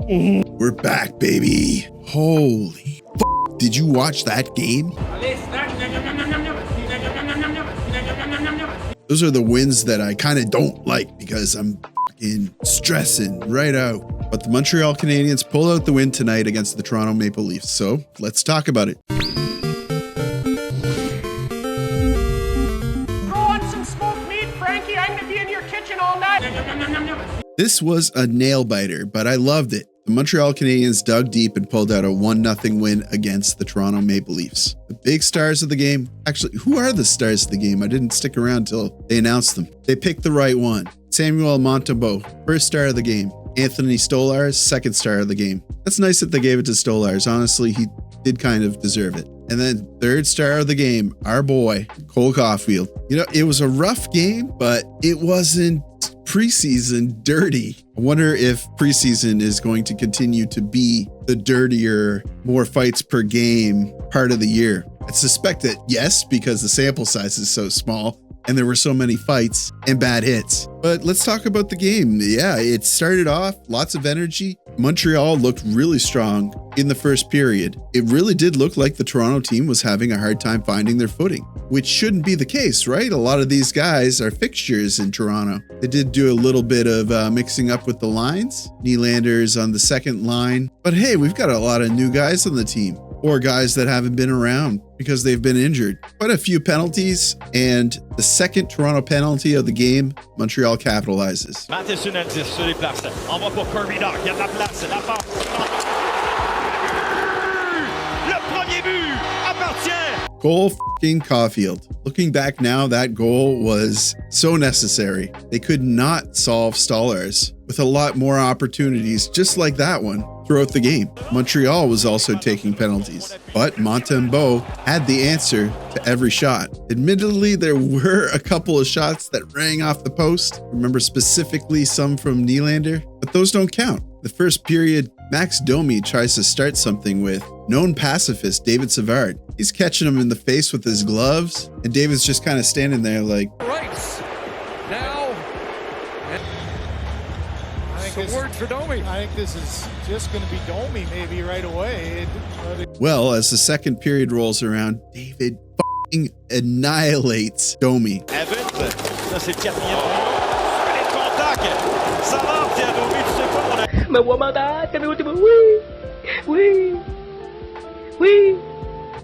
We're back, baby. Holy f***. Did you watch that game? Those are the wins that I kind of don't like because I'm fucking stressing right out. But the Montreal Canadiens pulled out the win tonight against the Toronto Maple Leafs. So let's talk about it. This was a nail biter, but I loved it. The Montreal Canadiens dug deep and pulled out a 1-0 win against the Toronto Maple Leafs. The big stars of the game, actually, who are the stars of the game? I didn't stick around until they announced them. They picked the right one. Samuel Montembeault, first star of the game. Anthony Stolarz, second star of the game. That's nice that they gave it to Stolarz. Honestly, he did kind of deserve it. And then third star of the game, our boy, Cole Caulfield. You know, it was a rough game, but it wasn't preseason dirty. I wonder if preseason is going to continue to be the dirtier, more fights per game part of the year. I suspect that yes, because the sample size is so small and there were so many fights and bad hits. But let's talk about the game. Yeah, it started off, lots of energy. Montreal looked really strong in the first period. It really did look like the Toronto team was having a hard time finding their footing, which shouldn't be the case, right? A lot of these guys are fixtures in Toronto. They did do a little bit of mixing up with the lines. Nylander's on the second line. But hey, we've got a lot of new guys on the team, or guys that haven't been around because they've been injured. Quite a few penalties, and the second Toronto penalty of the game, Montreal capitalizes. Matheson Elzis se déplace. Envoie pour Kirby Doc. Il y a de la place. La passe. Le premier but appartient. Cole f***ing Caulfield. Looking back now, that goal was so necessary. They could not solve Stolarz with a lot more opportunities just like that one throughout the game. Montreal was also taking penalties, but Montembeault had the answer to every shot. Admittedly, there were a couple of shots that rang off the post. Remember specifically some from Nylander, but those don't count. The first period, Max Domi tries to start something with known pacifist David Savard. He's catching him in the face with his gloves, and David's just kind of standing there like, rights. Now, some word for Domi. I think this is just going to be Domi maybe right away. Well, as the second period rolls around, David f***ing annihilates Domi. Evans, ça c'est le quatrième. Les contacts. Savard tient Domi, tu sais pas, on a... Mais oui, oui, oui.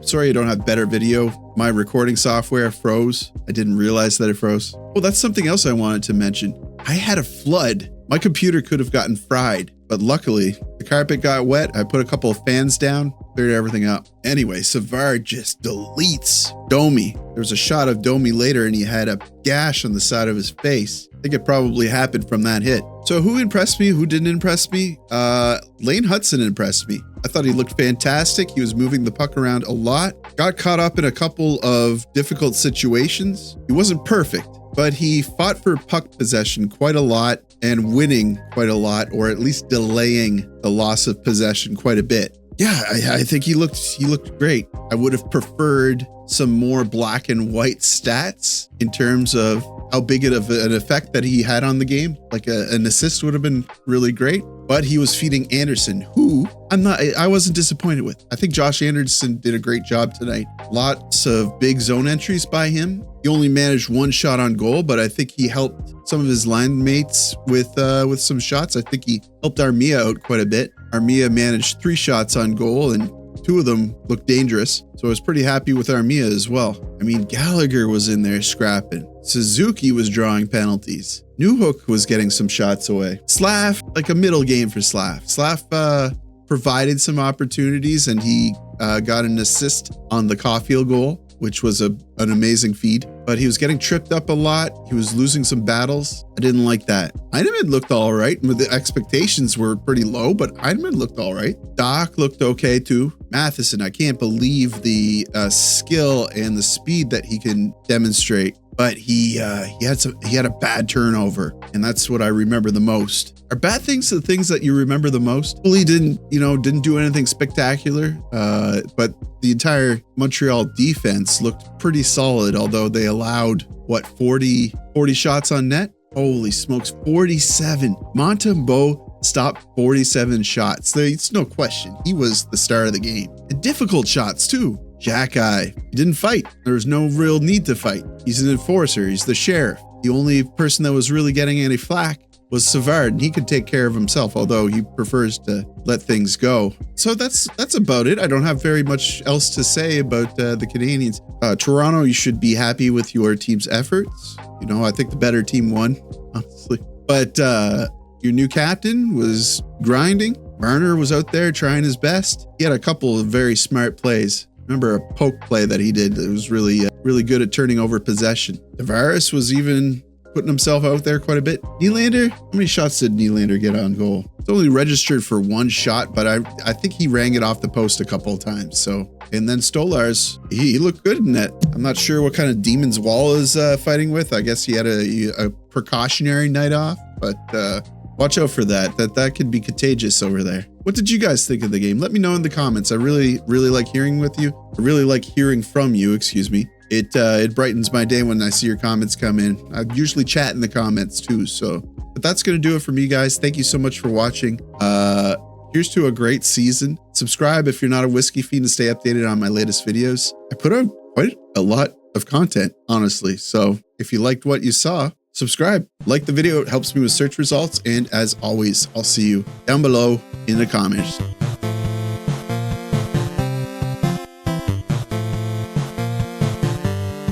Sorry I don't have better video. My recording software froze. I didn't realize that it froze. Oh, that's something else I wanted to mention. I had a flood. My computer could have gotten fried, but luckily the carpet got wet. I put a couple of fans down, cleared everything up. Anyway, Savard just deletes Domi. There was a shot of Domi later and he had a gash on the side of his face. I think it probably happened from that hit. So who impressed me? Who didn't impress me? Lane Hutson impressed me. I thought he looked fantastic. He was moving the puck around a lot. Got caught up in a couple of difficult situations. He wasn't perfect, but he fought for puck possession quite a lot and winning quite a lot, or at least delaying the loss of possession quite a bit. Yeah, I think he looked great. I would have preferred some more black and white stats in terms of how big of an effect that he had on the game. Like an assist would have been really great, but he was feeding Anderson, who I wasn't disappointed with. I think Josh Anderson did a great job tonight. Lots of big zone entries by him. He only managed one shot on goal, but I think he helped some of his line mates with some shots. I think he helped Armia out quite a bit. Armia managed 3 shots on goal and 2 of them looked dangerous. So I was pretty happy with Armia as well. I mean, Gallagher was in there scrapping. Suzuki was drawing penalties. Newhook was getting some shots away. Slav, like a middle game for Slav. Slav provided some opportunities and he got an assist on the Caulfield goal, which was an amazing feed, but he was getting tripped up a lot. He was losing some battles. I didn't like that. Heineman looked all right. The expectations were pretty low, but Heineman looked all right. Doc looked okay too. Matheson, I can't believe the skill and the speed that he can demonstrate, but he had a bad turnover, and that's what I remember the most. Are bad things the things that you remember the most? Well, he didn't do anything spectacular, but the entire Montreal defense looked pretty solid, although they allowed, 40 shots on net? Holy smokes, 47. Montembeault stopped 47 shots. There's no question. He was the star of the game. And difficult shots too. Jack-Eye. He didn't fight. There was no real need to fight. He's an enforcer. He's the sheriff. The only person that was really getting any flack was Savard, and he could take care of himself, although he prefers to let things go. So that's about it. I don't have very much else to say about the Canadiens. Toronto, you should be happy with your team's efforts. You know, I think the better team won, honestly. But your new captain was grinding. Marner was out there trying his best. He had a couple of very smart plays. Remember a poke play that he did that was really good at turning over possession. Tavares was even putting himself out there quite a bit. Nylander, how many shots did Nylander get on goal? It's only registered for one shot, but I think he rang it off the post a couple of times. So, and then Stolarz, he looked good in net. I'm not sure what kind of demons Wall is fighting with. I guess he had a precautionary night off, but watch out for that. That could be contagious over there. What did you guys think of the game? Let me know in the comments. I really like hearing with you. I really like hearing from you, excuse me. It brightens my day when I see your comments come in. I usually chat in the comments too. So, but that's going to do it for me, guys. Thank you so much for watching. Here's to a great season. Subscribe if you're not a whiskey fiend to stay updated on my latest videos. I put out quite a lot of content, honestly. So if you liked what you saw, subscribe, like the video. It helps me with search results. And as always, I'll see you down below in the comments.